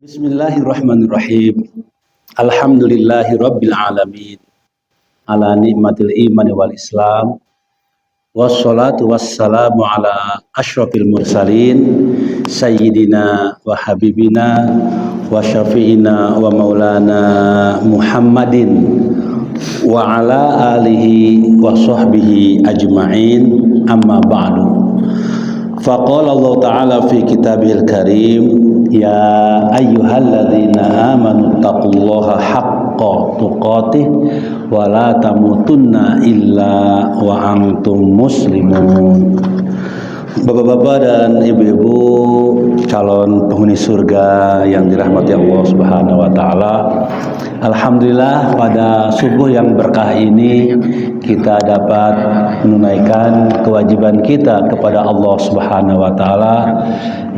Bismillahirrahmanirrahim. Alhamdulillahi rabbil alamin. Ala nikmatil iman wal islam. Wassalatu wassalamu ala asyrafil mursalin sayyidina wa habibina wa syafi'ina wa maulana Muhammadin wa ala alihi wa sahbihi ajma'in, amma ba'du. Faqala Allah ta'ala fi kitabihil karim, ya ayyuhalladzina amanu taqullaha haqqa tuqatih wa la tamutunna illa wa antum muslimun. Bapak-bapak dan ibu-ibu calon penghuni surga yang dirahmati Allah Subhanahu wa taala. Alhamdulillah, pada subuh yang berkah ini kita dapat menunaikan kewajiban kita kepada Allah Subhanahu wa taala,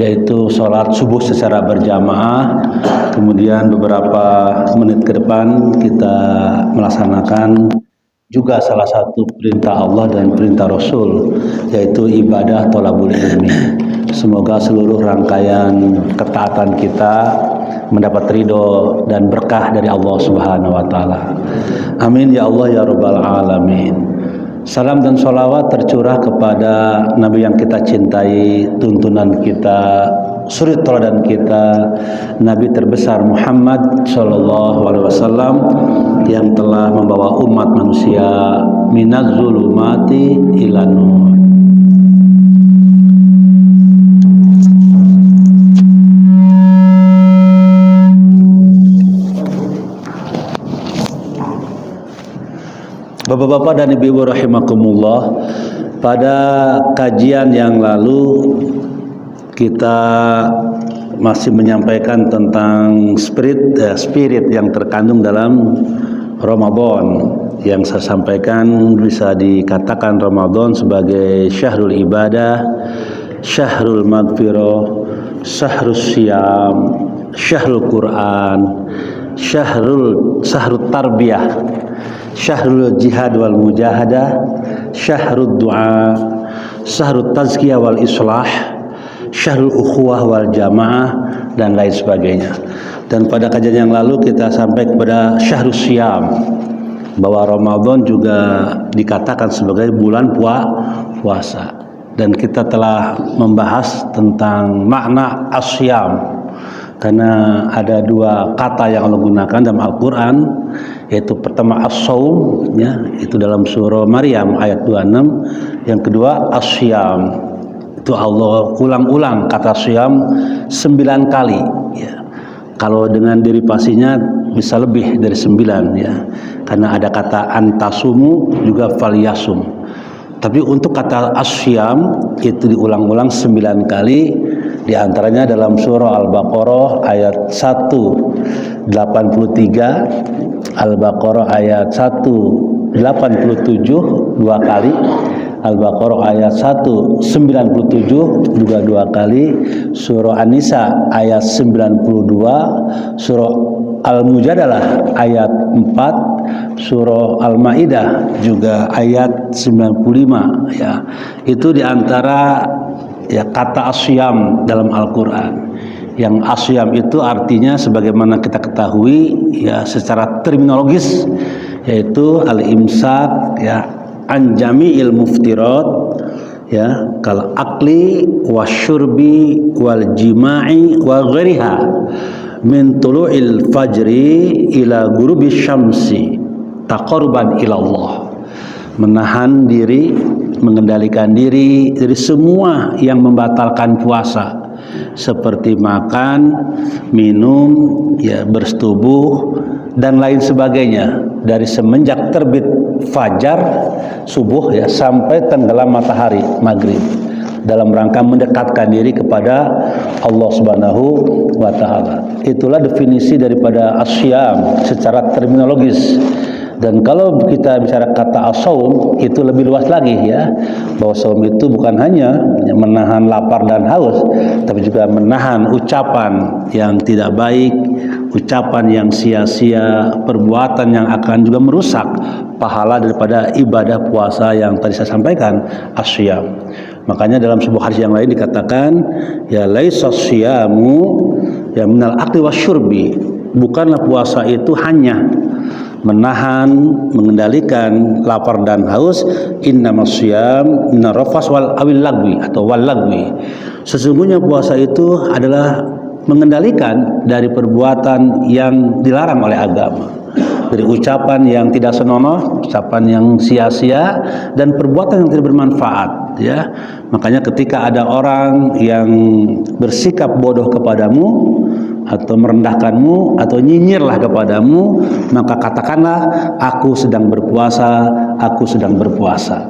yaitu sholat subuh secara berjamaah. Kemudian beberapa menit ke depan kita melaksanakan juga salah satu perintah Allah dan perintah Rasul, yaitu ibadah thalabul ilmi. Semoga seluruh rangkaian ketaatan kita mendapat ridho dan berkah dari Allah Subhanahu wa taala. Amin ya Allah ya rabbal alamin. Salam dan sholawat tercurah kepada Nabi yang kita cintai, tuntunan kita, suri teladan kita, Nabi terbesar Muhammad sallallahu alaihi wasallam, yang telah membawa umat manusia minaz zulumati ilan nur. Bapak-bapak dan ibu-ibu rahimakumullah, pada kajian yang lalu kita masih menyampaikan tentang spirit yang terkandung dalam Ramadan. Yang saya sampaikan bisa dikatakan Ramadan sebagai syahrul ibadah, syahrul maghfirah, syahrul siyam, syahrul Quran, syahrul tarbiyah, syahrul jihad wal mujahadah, syahrul du'a, syahrul tazkiyah wal islah, syahrul ukhuwah wal jamaah, dan lain sebagainya. Dan pada kajian yang lalu kita sampai kepada syahrul siyam, bahwa Ramadan juga dikatakan sebagai bulan puasa. Dan kita telah membahas tentang makna asyam, karena ada dua kata yang Allah gunakan dalam Al-Quran, yaitu pertama as-saum, ya, itu dalam surah Maryam ayat 26. Yang kedua asyam, itu Allah ulang-ulang kata syam 9 kali, ya. Kalau dengan derivasinya bisa lebih dari 9, ya, karena ada kata antasumu juga falyasum. Tapi untuk kata asyam itu diulang-ulang 9 kali, diantaranya dalam surah Al-Baqarah ayat 183, Al-Baqarah ayat 187 2 kali, Al-Baqarah ayat 197 juga 2 kali, surah An-Nisa ayat 92, surah Al-Mujadalah ayat 4, surah Al-Maidah juga ayat 95, ya. Itu diantara, ya, kata asyam dalam Al-Quran. Yang asyam itu artinya sebagaimana kita ketahui, ya, secara terminologis, yaitu al-imsak, ya, an jami'il muftirat, ya, kal akli wasyurbi wal jima'i wa ghairiha min tulu'il fajri ila ghurubi syamsi taqarruban ila Allah. Menahan diri, mengendalikan diri dari semua yang membatalkan puasa, seperti makan, minum, ya, bersetubuh dan lain sebagainya, dari semenjak terbit fajar subuh, ya, sampai tenggelam matahari maghrib, dalam rangka mendekatkan diri kepada Allah Subhanahu wa taala. Itulah definisi daripada asyam secara terminologis. Dan kalau kita bicara kata as-saum, itu lebih luas lagi, ya, bahwa saum itu bukan hanya menahan lapar dan haus, tapi juga menahan ucapan yang tidak baik, ucapan yang sia-sia, perbuatan yang akan juga merusak pahala daripada ibadah puasa yang tadi saya sampaikan, asyam. Makanya dalam sebuah hadis yang lain dikatakan, ya laisa syiyamu Ya minal akli wasyurbi. Bukanlah puasa itu hanya menahan, mengendalikan lapar dan haus. Innamas syiyam minarrafas wal awil lagwi atau wal lagwi. Sesungguhnya puasa itu adalah mengendalikan dari perbuatan yang dilarang oleh agama, dari ucapan yang tidak senonoh, ucapan yang sia-sia, dan perbuatan yang tidak bermanfaat. Ya, makanya ketika ada orang yang bersikap bodoh kepadamu atau merendahkanmu atau nyinyirlah kepadamu, maka katakanlah aku sedang berpuasa, aku sedang berpuasa.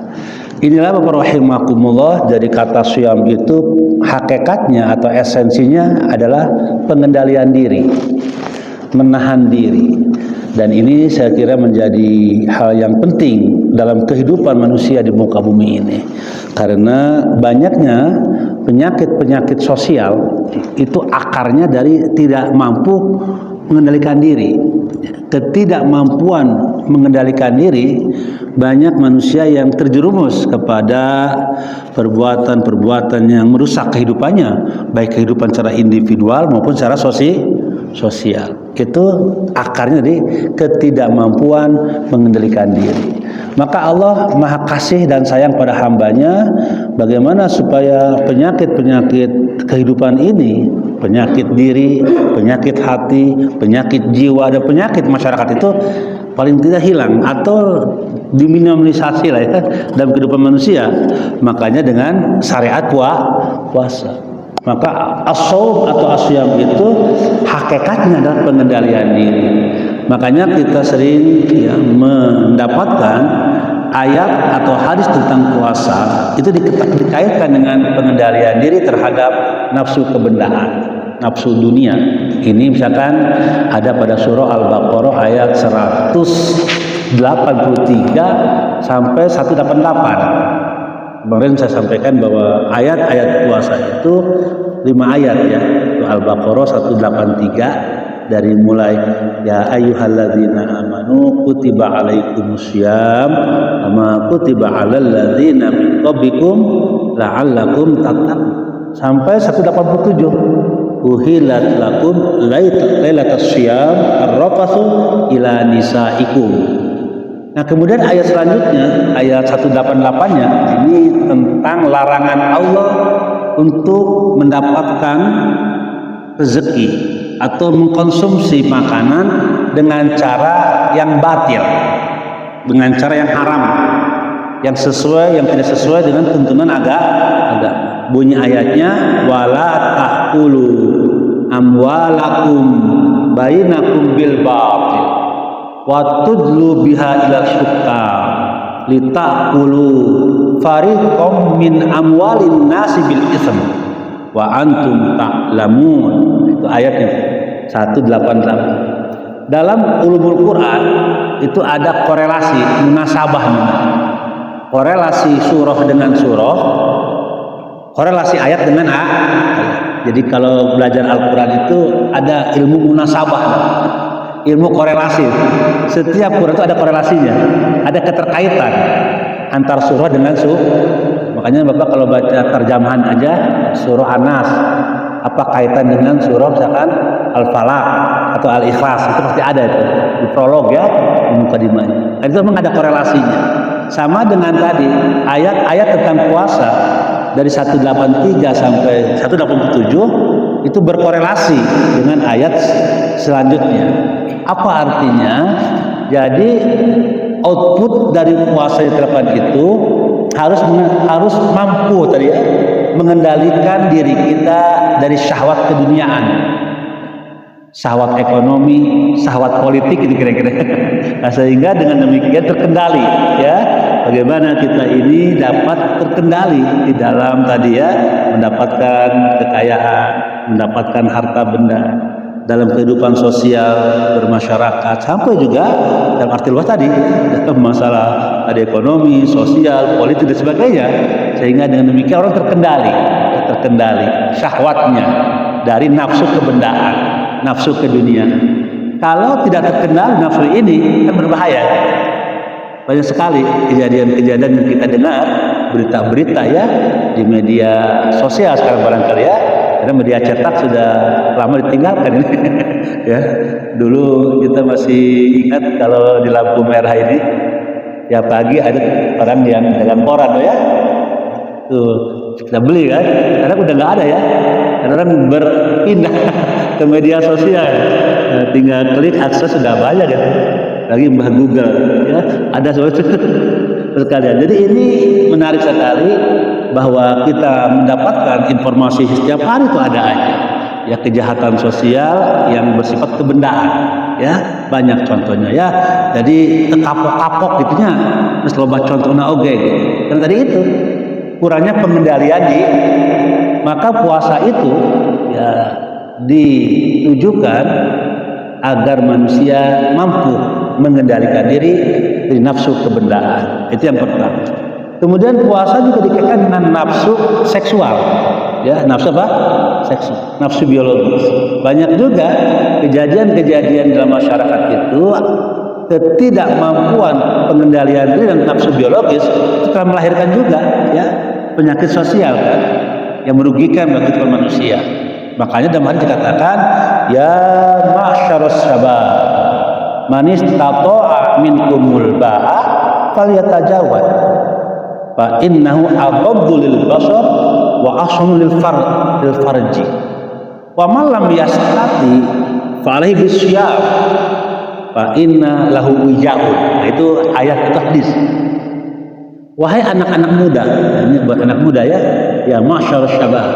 Inilah Bapak rahimakumullah, jadi kata syam itu hakikatnya atau esensinya adalah pengendalian diri, menahan diri. Dan ini saya kira menjadi hal yang penting dalam kehidupan manusia di muka bumi ini. Karena banyaknya penyakit-penyakit sosial itu akarnya dari tidak mampu mengendalikan diri. Ketidakmampuan mengendalikan diri, banyak manusia yang terjerumus kepada perbuatan-perbuatan yang merusak kehidupannya, baik kehidupan secara individual maupun secara sosial. Itu akarnya dari ketidakmampuan mengendalikan diri. Maka Allah Maha Kasih dan sayang pada hambanya, bagaimana supaya penyakit-penyakit kehidupan ini, penyakit diri, penyakit hati, penyakit jiwa, dan penyakit masyarakat itu paling tidak hilang atau diminimalisasi lah ya dalam kehidupan manusia. Makanya dengan syariat puasa. Maka as-shaum atau asyam itu hakikatnya adalah pengendalian diri. Makanya kita sering ya, mendapatkan ayat atau hadis tentang puasa itu dikaitkan dengan pengendalian diri terhadap nafsu kebendaan, nafsu dunia. Ini misalkan ada pada surah Al-Baqarah ayat 183 sampai 188. Kemarin saya sampaikan bahwa ayat-ayat puasa itu 5 ayat ya. Al-Baqarah 183 dari mulai ya ayyuhalladzina amanu kutiba alaikumussyam kama kutiba alal ladzina min qablikum la'allakum tattaqun sampai 187. Uhilat lakum lailatas syiyam arrafatsu ila nisaikum. Nah kemudian ayat selanjutnya, ayat 188-nya ini tentang larangan Allah untuk mendapatkan rezeki atau mengkonsumsi makanan dengan cara yang batil, dengan cara yang haram, yang sesuai, yang tidak sesuai dengan tuntunan agama. Bunyi ayatnya, wala ta'kulu amwalakum bainakum bil batil wa tudlu biha ila syukam litakulu fariqam min amwalin nasi bil ism wa antum ta'lamun. Itu ayatnya 188. Dalam ulumul Quran itu ada korelasi munasabah, korelasi surah dengan surah, korelasi ayat dengan ayat. Jadi kalau belajar Al-Quran itu ada ilmu munasabah, ilmu korelasi. Setiap Quran itu ada korelasinya, ada keterkaitan antar surah dengan surah. Makanya Bapak kalau baca terjemahan aja surah An-Nas, apa kaitan dengan surah misalkan Al-Falaq atau Al-Ikhlas, itu pasti ada itu di prolog ya, di mukadimahnya. Itu memang ada korelasinya. Sama dengan tadi ayat-ayat tentang puasa dari 183 sampai 187 itu berkorelasi dengan ayat selanjutnya. Apa artinya? Jadi output dari puasa yang diterapkan itu harus mampu tadi ya, mengendalikan diri kita dari syahwat keduniaan, syahwat ekonomi, syahwat politik itu kira-kira. Nah, sehingga dengan demikian terkendali ya. Bagaimana kita ini dapat terkendali di dalam tadi ya, mendapatkan kekayaan, mendapatkan harta benda dalam kehidupan sosial bermasyarakat, sampai juga dalam arti luas tadi dalam masalah ada ekonomi, sosial, politik dan sebagainya. Sehingga dengan demikian orang terkendali syahwatnya dari nafsu kebendaan, nafsu keduniaan. Kalau tidak terkendali nafsu ini kan berbahaya. Banyak sekali kejadian-kejadian yang kita dengar, berita-berita ya di media sosial sekarang barangkali ya, karena media cetak sudah lama ditinggalkan. Ya, dulu kita masih ingat kalau di lampu merah ini, ya pagi ada orang yang dagang koran, ya, tuh kita beli kan, karena udah nggak ada ya, karena orang berpindah ke media sosial, tinggal klik akses sudah banyak ya, lagi mbah Google, ya, ada sesuatu sekalian. Jadi ini menarik sekali bahwa kita mendapatkan informasi setiap hari itu ada aja. Ya, kejahatan sosial yang bersifat kebendaan, ya banyak contohnya ya. Jadi kapok-kapok gitunya, terus loba contohnya oke. Dan tadi itu kurangnya pengendalian maka puasa itu ya ditujukan agar manusia mampu mengendalikan diri dari nafsu kebendaan. Itu yang pertama. Kemudian puasa juga dikaitkan dengan nafsu seksual, ya, nafsu apa? Seksual, nafsu biologis. Banyak juga kejadian-kejadian dalam masyarakat itu ketidakmampuan pengendalian diri dan nafsu biologis itu telah melahirkan juga, ya, penyakit sosial kan, yang merugikan bagi manusia. Makanya dalam hadis dikatakan, ya ma'syarus syabab, man istata'a minkumul ba'a falyatajawad, fa innahu aghaddu lil basar wa ahsanu lil farji, wa man lam yastati fa alaihi bisyam fa inna lahu wijaun. Nah, itu ayat, itu hadis. Wahai anak-anak muda, ini buat anak muda ya, ya ma'syarus syabab,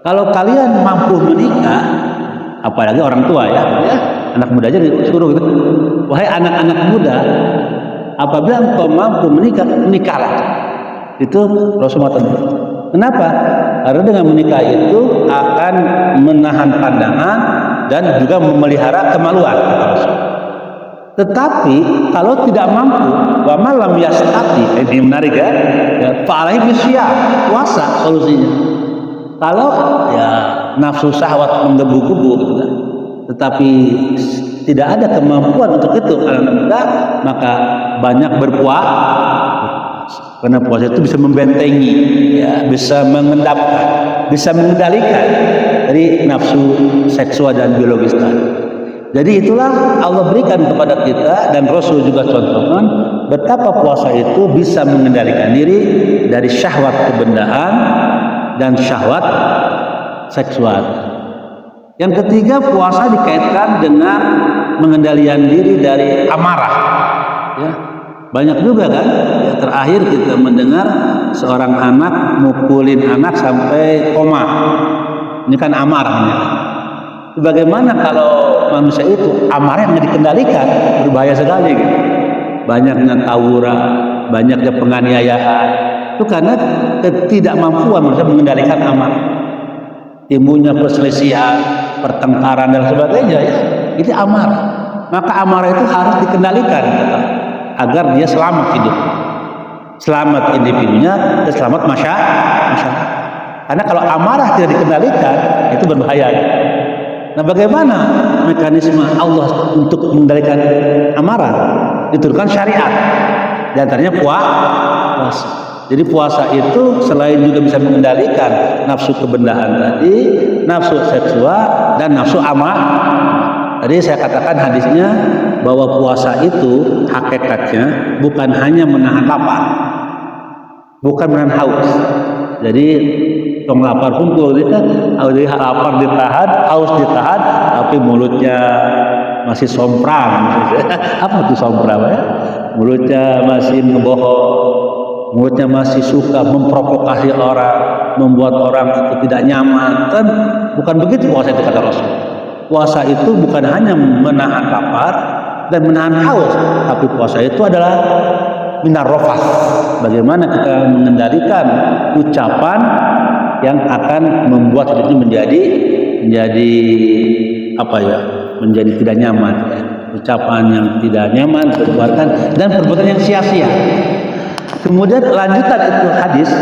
kalau kalian mampu menikah, apalagi orang tua ya, anak muda aja disuruh gitu. Wahai anak-anak muda, apabila engkau mampu menikah, menikahlah. Itu Rasulullah. Kenapa? Karena dengan menikah itu akan menahan pandangan dan juga memelihara kemaluan. Tetapi kalau tidak mampu, wa malam yastati, ini menarik ya, fa'alaihi bisyam, puasa solusinya. Kalau ya nafsu syahwat menggebu-gebu gitu kan, tetapi tidak ada kemampuan untuk itu karena enggak, maka banyak berpuasa. Karena puasa itu bisa membentengi, ya, bisa mengendapkan, bisa mengendalikan dari nafsu seksual dan biologis tadi. Jadi itulah Allah berikan kepada kita, dan Rasul juga contohkan betapa puasa itu bisa mengendalikan diri dari syahwat kebendaan dan syahwat seksual. Yang ketiga, puasa dikaitkan dengan pengendalian diri dari amarah. Ya, banyak juga kan. Ya, terakhir kita mendengar seorang anak mukulin anak sampai koma. Ini kan amarahnya. Bagaimana kalau manusia itu amarah yang dikendalikan? Berbahaya sekali. Gitu. Banyaknya tawuran, banyaknya penganiayaan. Itu karena ketidakmampuan manusia mengendalikan amarah. Timbulnya perselisihan, pertengkaran dan sebagainya, ya, itu amarah. Maka amarah itu harus dikendalikan, gitu, agar dia selamat hidup, selamat individunya, dan selamat masyarakat. Karena kalau amarah tidak dikendalikan, itu berbahaya. Nah, bagaimana mekanisme Allah untuk mengendalikan amarah? Diturunkan syariat, di antaranya puasa. Jadi puasa itu selain juga bisa mengendalikan nafsu kebendaan tadi, nafsu seksual, dan nafsu amarah. Tadi saya katakan hadisnya bahwa puasa itu hakikatnya bukan hanya menahan lapar, bukan menahan haus. Jadi tong lapar kumpul gitu, jadi lapar ditahan, haus ditahan, tapi mulutnya masih somprang. Apa itu somprang ya? Mulutnya masih ngebohong, mulutnya masih suka memprovokasi orang, membuat orang itu tidak nyaman. Kan bukan begitu puasa itu kata Rasul. Puasa itu bukan hanya menahan lapar dan menahan haus, tapi puasa itu adalah minar rofas. Bagaimana kita mengendalikan ucapan yang akan membuat itu menjadi apa ya? Menjadi tidak nyaman. Ya. Ucapan yang tidak nyaman, perbuatan dan perbuatan yang sia-sia. Kemudian lanjutan itu hadis,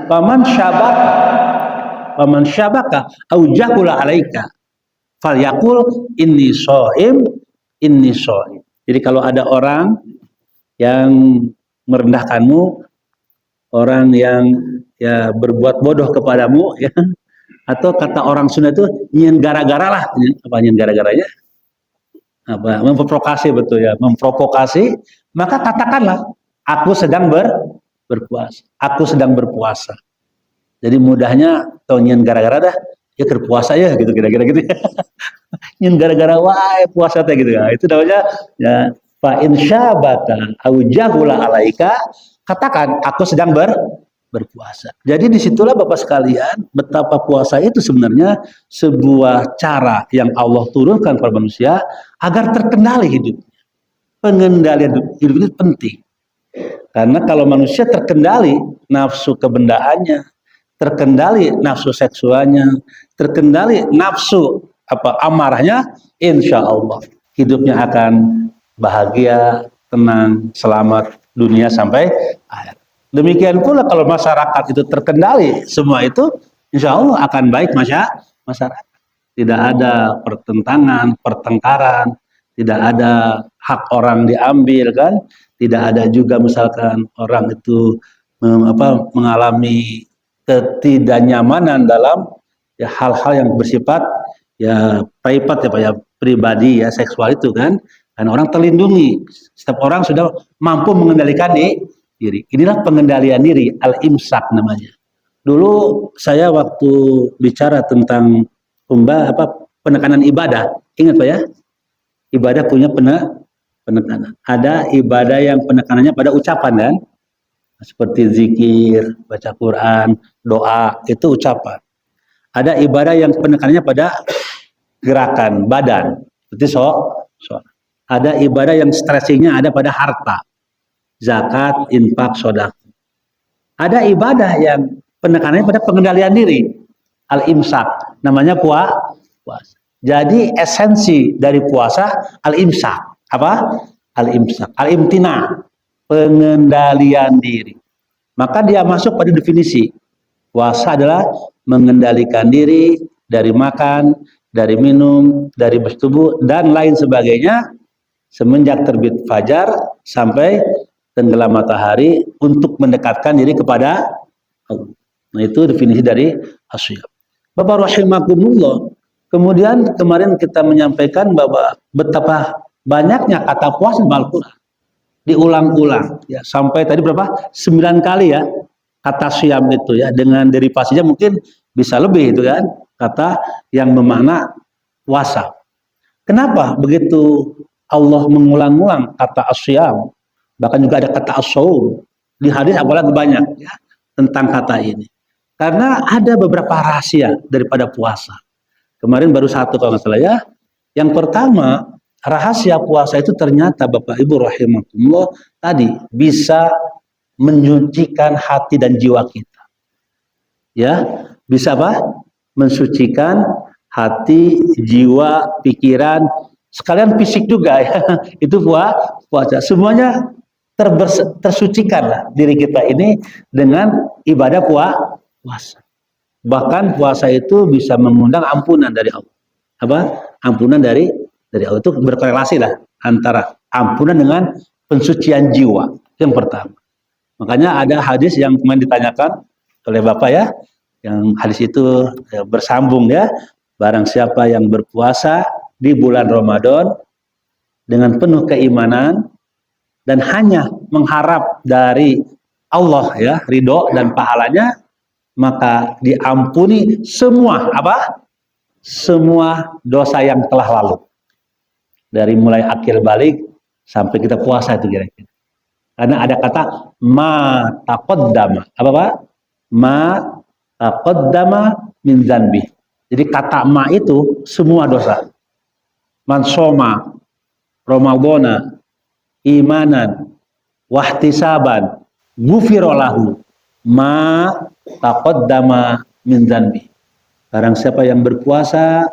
paman syabaka au jahula alaika falyaqul inni shaim. Jadi kalau ada orang yang merendahkanmu, orang yang ya berbuat bodoh kepadamu, ya, Atau kata orang Sunda itu nyen gara-gara lah, apa nyen gara-garanya? Apa memprovokasi, betul ya, memprovokasi, maka katakanlah aku sedang berpuasa. Aku sedang berpuasa. Jadi mudahnya nyen gara-gara dah ya berpuasa ya gitu kira-kira gitu. Nyen gara-gara wae puasa teh gitu ya. Itu namanya ya fa insyabaka au jahula alaika, katakan aku sedang berpuasa. Jadi disitulah Bapak sekalian betapa puasa itu sebenarnya sebuah cara yang Allah turunkan kepada manusia agar terkendali hidup. Pengendalian hidup itu penting. Karena kalau manusia terkendali nafsu kebendaannya, terkendali nafsu seksualnya, terkendali nafsu amarahnya, insya Allah hidupnya akan bahagia, tenang, selamat dunia sampai akhir. Demikian pula kalau masyarakat itu terkendali, semua itu insya Allah akan baik masyarakat. Tidak ada pertentangan, pertengkaran, tidak ada hak orang diambil kan, tidak ada juga misalkan orang itu mengalami ketidaknyamanan dalam ya hal-hal yang bersifat ya privat ya Pak ya, pribadi ya, seksual itu kan, karena orang terlindungi, setiap orang sudah mampu mengendalikan diri. Inilah pengendalian diri, al-imsak namanya. Dulu saya waktu bicara tentang penekanan ibadah, ingat Pak ya, ibadah punya penekanan. Ada ibadah yang penekanannya pada ucapan kan, seperti zikir, baca Quran, doa, itu ucapan. Ada ibadah yang penekanannya pada gerakan badan, seperti ada ibadah yang stressingnya ada pada harta, zakat, infak, sedekah. Ada ibadah yang penekanannya pada pengendalian diri, al-imsak, namanya puasa. Jadi esensi dari puasa al-imsak, apa? Al-imsak, al-imtina, pengendalian diri. Maka dia masuk pada definisi puasa adalah mengendalikan diri dari makan, dari minum, dari bertubuh dan lain sebagainya semenjak terbit fajar sampai tenggelam matahari untuk mendekatkan diri kepada Allah. Nah, itu definisi dari asyam. Bapak rahimakumullah. Kemudian kemarin kita menyampaikan bahwa betapa banyaknya kata puasa dalam Al-Qur'an. Diulang-ulang ya, sampai tadi berapa? 9 kali ya kata syam itu ya, dengan derivasinya mungkin bisa lebih itu kan, kata yang bermakna puasa. Kenapa begitu Allah mengulang-ulang kata asyam? Bahkan juga ada kata as-saum di hadis, apalagi banyak ya tentang kata ini. Karena ada beberapa rahasia daripada puasa. Kemarin baru satu kalau nggak salah ya. Yang pertama, rahasia puasa itu ternyata Bapak Ibu rahimakumullah tadi bisa menyucikan hati dan jiwa kita. Ya, bisa apa? Mensucikan hati, jiwa, pikiran, sekalian fisik juga ya. Itu puasa. Semuanya tersucikan lah diri kita ini dengan ibadah puasa. Bahkan puasa itu bisa mengundang ampunan dari Allah. Apa? Ampunan dari Allah itu berkorelasi lah antara ampunan dengan pensucian jiwa. Yang pertama. Makanya ada hadis yang kemarin ditanyakan oleh Bapak ya, yang hadis itu ya, bersambung ya. Barang siapa yang berpuasa di bulan Ramadan dengan penuh keimanan dan hanya mengharap dari Allah ya ridho dan pahalanya, maka diampuni semua apa? Semua dosa yang telah lalu. Dari mulai akhir balik sampai kita puasa itu kira-kira. Karena ada kata ma taqaddama. Apa Pak? Ma taqaddama min dzanbi. Jadi kata ma itu semua dosa. Man soma Ramadhana imanan wahtisaban ghufirallahu ma taqaddama min dzanbi. Barang siapa yang berpuasa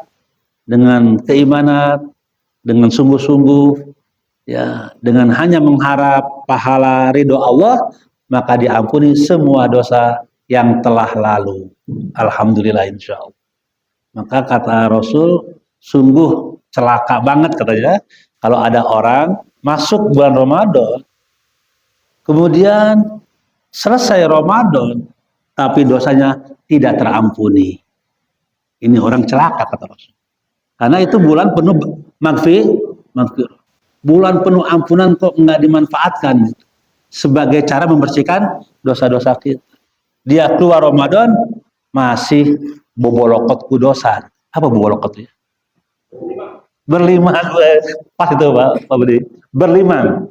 dengan keimanan, dengan sungguh-sungguh ya, dengan hanya mengharap pahala ridho Allah, maka diampuni semua dosa yang telah lalu. Alhamdulillah insyaallah. Maka kata Rasul, sungguh celaka banget katanya kalau ada orang masuk bulan Ramadan, kemudian selesai Ramadan, tapi dosanya tidak terampuni. Ini orang celaka kata Rasul. Karena itu bulan penuh maghfir. Bulan penuh ampunan kok nggak dimanfaatkan sebagai cara membersihkan dosa-dosa kita. Dia keluar Ramadan masih bobolokot ku dosa. Apa bobolokot ya? Berliman, pas itu Pak Budi. Berliman.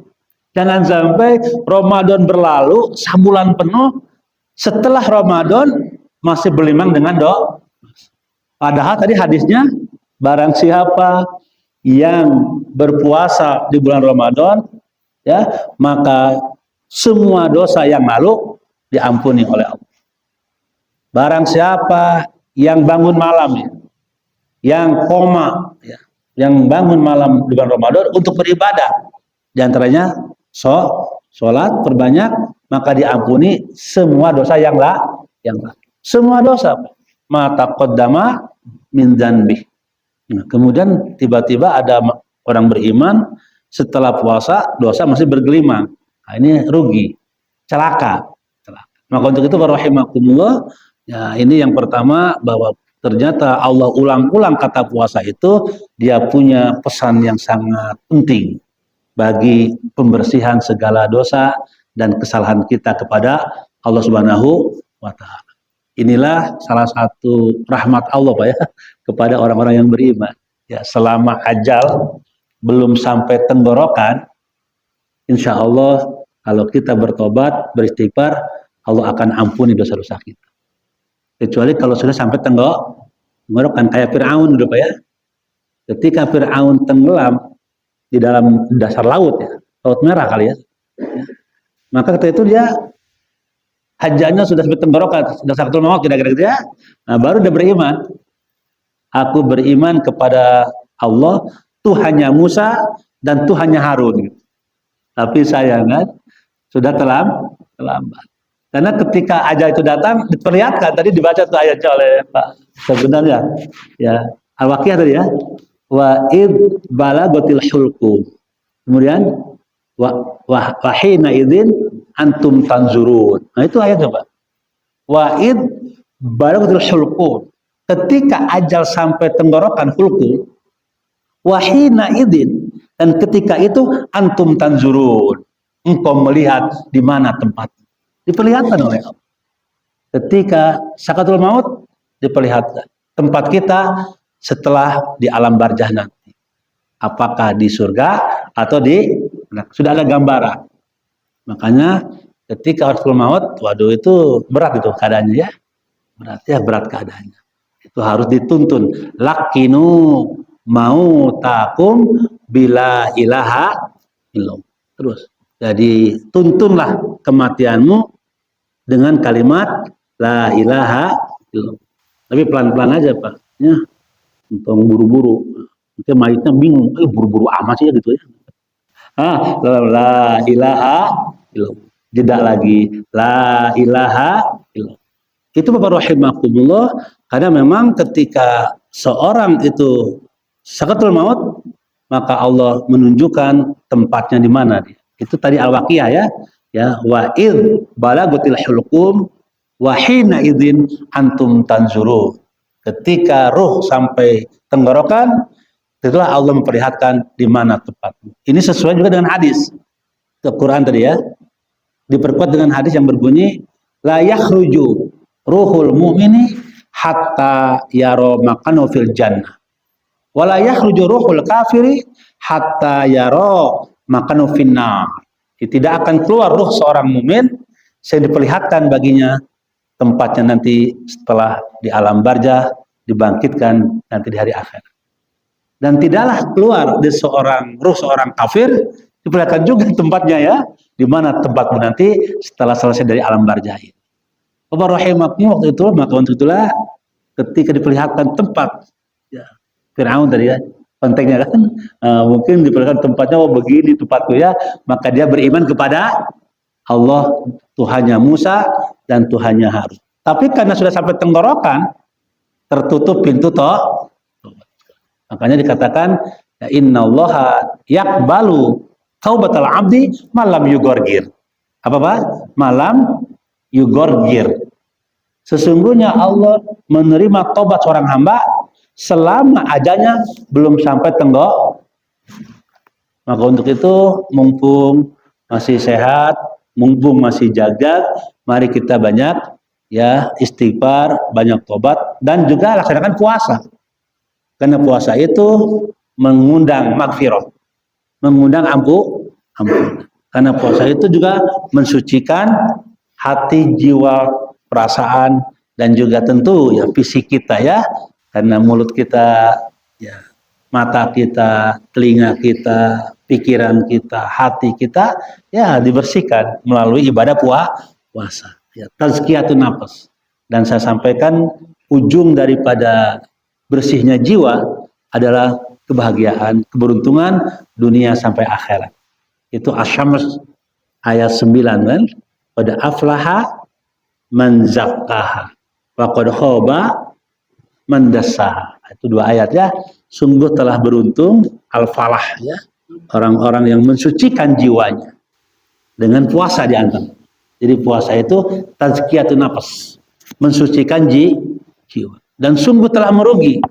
Jangan sampai Ramadan berlalu sebulan penuh, setelah Ramadan masih berlimang dengan doa. Padahal tadi hadisnya, barang siapa yang berpuasa di bulan Ramadan, ya, maka semua dosa yang lalu diampuni oleh Allah. Barang siapa yang bangun malam, ya, yang koma, ya, yang bangun malam di bulan Ramadan untuk beribadah, diantaranya sholat perbanyak, maka diampuni semua dosa yang lalu. Semua dosa. Mata qaddama min dzanbi. Nah, kemudian tiba-tiba ada orang beriman setelah puasa dosa masih bergelimang. Nah, ini rugi, celaka. Maka untuk itu rahimakumullah, ya ini yang pertama, bahwa ternyata Allah ulang-ulang kata puasa itu dia punya pesan yang sangat penting bagi pembersihan segala dosa dan kesalahan kita kepada Allah Subhanahu wa taala. Inilah salah satu rahmat Allah Pak ya kepada orang-orang yang beriman. Ya, selama ajal belum sampai tenggorokan, insya Allah kalau kita bertobat, beristighfar, Allah akan ampuni dosa-dosa kita. Kecuali kalau sudah sampai tenggorokan, kayak Fir'aun dulu Pak ya. Ketika Fir'aun tenggelam di dalam dasar laut ya, laut merah kali ya. Maka ketika itu dia hajatnya sudah sampai tenggorokan, sudah sakaratul maut kira-kira gitu ya. Nah, baru dia beriman. Aku beriman kepada Allah, Tuhannya Musa dan Tuhannya Harun. Tapi sayangnya sudah terlambat. Karena ketika ajal itu datang, diperlihatkan tadi dibaca tuh ayatnya oleh Pak sebenarnya ya Al-Waqiah tadi ya. Wa id balagatil hulqum. Kemudian wa hina idzin antum tanzurun. Nah itu ayat coba. Wa id balagatil hulqum. Ketika ajal sampai tenggorokan hulqum, wa hina idzin, dan ketika itu antum tanzurun. Engkau melihat di mana tempat. Diperlihatkan oleh Allah. Ketika sakaratul maut diperlihatkan tempat kita setelah di alam barzah nanti. Apakah di surga atau di sudah ada gambaran. Makanya ketika sakaratul maut, waduh itu berat itu keadaannya ya. Berat keadaannya. Itu harus dituntun. Lakinu mautakum bila ilaha illallah. Terus. Jadi tuntunlah kematianmu dengan kalimat la ilaha illallah. Tapi pelan-pelan aja Pak. Ya, untuk buru-buru. Mungkin mayitnya bingung, buru-buru amat sih ya gitu ya. La ilaha illallah. Jeda lagi. La ilaha illallah. Itu Bapak rahimakumullah, karena memang ketika seorang itu sakaratul maut, maka Allah menunjukkan tempatnya di mana dia. Itu tadi Al-Waqiah ya. Ya, wa id balagatil hulqum wa hina idzin antum tanzurun. Ketika ruh sampai tenggorokan, itulah Allah memperlihatkan di mana tempatnya. Ini sesuai juga dengan hadis Al-Quran tadi ya. Diperkuat dengan hadis yang berbunyi la yakhruju ruhul mu'mini hatta yara makanu fil jannah. Wa la yakhruju ruhul kafiri hatta yara makanu finnar. Tidak akan keluar ruh seorang mukmin sehingga diperlihatkan baginya tempatnya nanti setelah di alam barzah, dibangkitkan nanti di hari akhir. Dan tidaklah keluar di ruh seorang kafir, diperlihatkan juga tempatnya ya, di mana tempatmu nanti setelah selesai dari alam barzah ini. Allah rahimakumullah, waktu itu maka untuk itulah ketika diperlihatkan tempat ya, Fir'aun tadi ya, konteksnya kan mungkin diperlihatkan tempatnya begini tempatku ya, maka dia beriman kepada Allah, Tuhannya Musa dan Tuhannya Harun. Tapi karena sudah sampai tenggorokan, tertutup pintu toh, makanya dikatakan ya, innallaha yaqbalu taubatal abdi malam yugorgir. Apa Pak? Malam yugorgir. Sesungguhnya Allah menerima tobat seorang hamba selama ajalnya belum sampai tenggok. Maka untuk itu, mumpung masih sehat, mumpung masih jaga, mari kita banyak ya istighfar, banyak tobat, dan juga laksanakan puasa. Karena puasa itu mengundang magfirah, mengundang ampun. Karena puasa itu juga mensucikan hati, jiwa, perasaan, dan juga tentu ya fisik kita ya. Karena mulut kita, ya, mata kita, telinga kita, pikiran kita, hati kita ya dibersihkan melalui ibadah puasa. Ya, tazkiyatun nafas. Dan saya sampaikan ujung daripada bersihnya jiwa adalah kebahagiaan, keberuntungan dunia sampai akhirat. Itu Asy-Syams ayat 9 kan? Qad aflaha man zakkaha wa qad khaba man dassaha. Itu dua ayat ya. Sungguh telah beruntung al-falah ya, orang-orang yang mensucikan jiwanya dengan puasa di antara. Jadi puasa itu tazkiyatun nafas, mensucikan jiwa. Dan sungguh telah merugi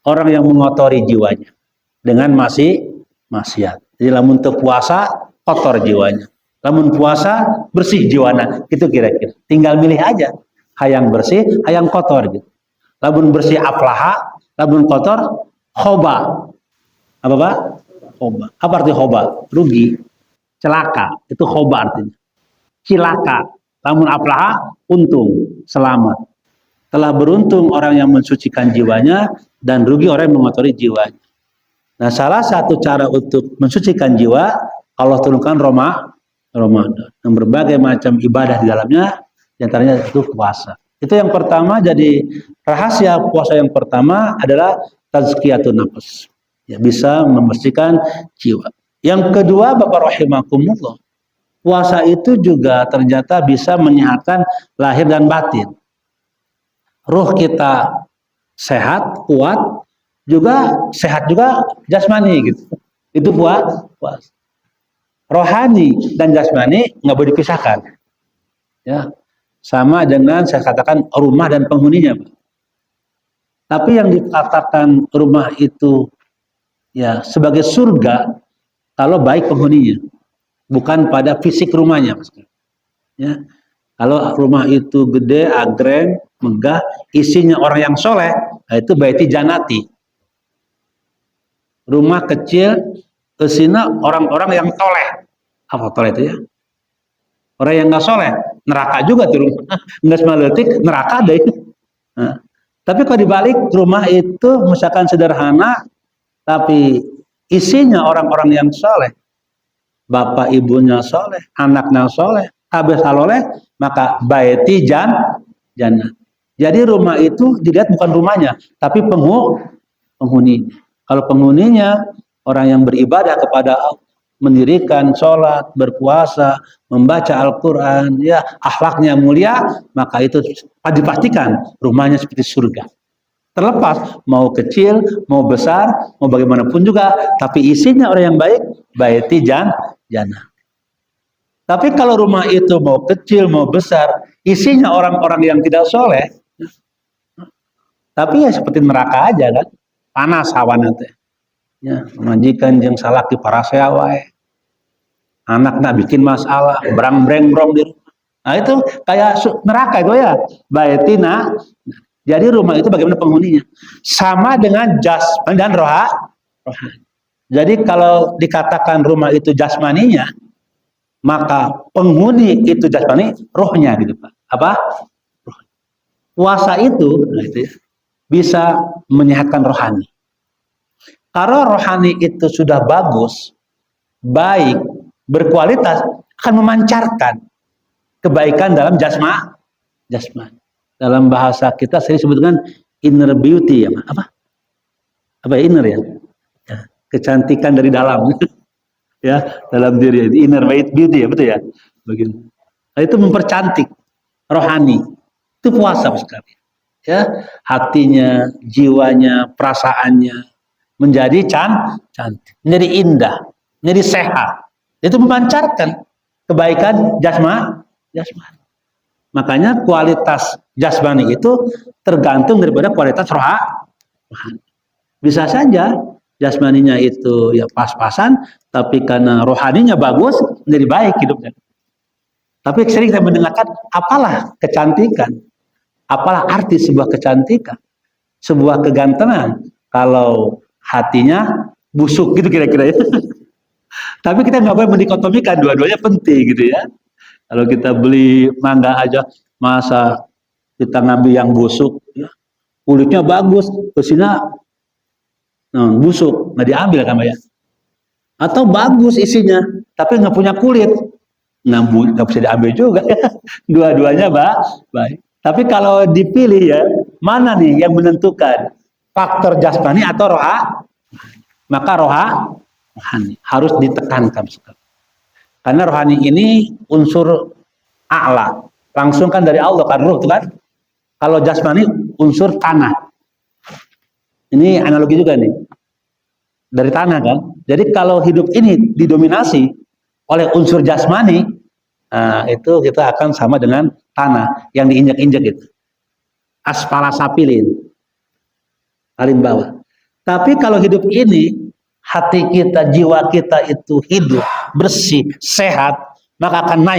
orang yang mengotori jiwanya dengan maksiat. Jadi lamun teu puasa kotor jiwanya. Lamun puasa bersih jiwana. Itu kira-kira. Tinggal milih aja. Hayang bersih, hayang kotor gitu. Lamun bersih aflaha, lamun kotor khoba. Apa Pak? Khoba. Apa arti khoba? Rugi. Celaka. Itu khoba artinya. Cilaka. Lamun aflaha, untung, selamat. Telah beruntung orang yang mensucikan jiwanya dan rugi orang yang mengotori jiwanya. Nah, salah satu cara untuk mensucikan jiwa, Allah turunkan Ramadan. Dan berbagai macam ibadah di dalamnya, diantaranya itu puasa. Itu yang pertama, jadi rahasia puasa yang pertama adalah tazkiyatun nafas. Ya, bisa membersihkan jiwa. Yang kedua, Bapak rahimakumullah, puasa itu juga ternyata bisa menyehatkan lahir dan batin. Ruh kita sehat, kuat, juga sehat juga jasmani gitu. Itu puasa. Rohani dan jasmani nggak boleh dipisahkan. Ya, sama dengan saya katakan rumah dan penghuninya. Tapi yang dikatakan rumah itu ya sebagai surga kalau baik penghuninya, bukan pada fisik rumahnya. Ya, kalau rumah itu gede, agreng, megah, isinya orang yang soleh, itu baiti janati. Rumah kecil, isinya orang-orang yang toleh. Apa toleh itu ya? Orang yang nggak soleh, neraka juga tuh rumah. Nggak semaletik, neraka deh. Nah, tapi kalau dibalik, rumah itu misalkan sederhana, tapi isinya orang-orang yang soleh. Bapak ibunya soleh, anaknya soleh, kabeh saloleh, maka baiti jannah. Jadi rumah itu dilihat bukan rumahnya, tapi penghuni. Kalau penghuninya orang yang beribadah kepada Allah, mendirikan sholat, berpuasa, membaca Al-Quran, ya akhlaknya mulia, maka itu dipastikan rumahnya seperti surga. Terlepas mau kecil, mau besar, mau bagaimanapun juga, tapi isinya orang yang baik, baiti jannah. Tapi kalau rumah itu mau kecil, mau besar, isinya orang-orang yang tidak soleh, tapi ya seperti neraka aja kan, panas hawa nanti. Ya, majikan jeung salaki parasea wae. Anaknya bikin masalah, brang-breng-brong di rumah. Nah itu kayak neraka itu ya, baitina. Jadi rumah itu bagaimana penghuninya? Sama dengan jasmani dan rohani. Jadi kalau dikatakan rumah itu jasmaninya, maka penghuni itu jasmani, rohnya gitu Pak. Apa? Puasa itu, nah itu ya, bisa menyehatkan rohani. Kalau rohani itu sudah bagus, baik, berkualitas, akan memancarkan kebaikan dalam jasmani. Dalam bahasa kita saya sebut dengan inner beauty ya, apa? Apa inner ya? Kecantikan dari dalam. Ya, dalam diri inner beauty ya, betul ya? Begitu. Nah, itu mempercantik rohani. Itu puasa sekali. Ya, hatinya, jiwanya, perasaannya menjadi cantik, menjadi indah, menjadi sehat. Itu memancarkan kebaikan jasmani. Makanya kualitas jasmani itu tergantung daripada kualitas rohani. Bisa saja jasmaninya itu ya pas-pasan, tapi karena rohaninya bagus, menjadi baik hidupnya. Tapi sering saya mendengarkan, apalah kecantikan, apalah arti sebuah kecantikan, sebuah kegantengan, kalau hatinya busuk gitu kira-kira ya. Tapi kita nggak boleh mendikotomikan, dua-duanya penting gitu ya. Kalau kita beli mangga aja, masa kita ngambil yang busuk, ya, kulitnya bagus, besinya busuk, nggak diambil kan ya. Atau bagus isinya, tapi nggak punya kulit, nggak bisa diambil juga. Dua-duanya baik. Tapi kalau dipilih ya, mana nih yang menentukan faktor jasmani atau maka rohani harus ditekankan sekali. Karena rohani ini unsur a'la, langsung kan dari Allah kan, ruh kan. Kalau jasmani unsur tanah. Ini analogi juga nih, dari tanah kan. Jadi kalau hidup ini didominasi oleh unsur jasmani, itu kita akan sama dengan tanah yang diinjak-injak itu. Aspala sapilin, paling bawah. Tapi kalau hidup ini, hati kita, jiwa kita itu hidup, bersih, sehat, maka akan naik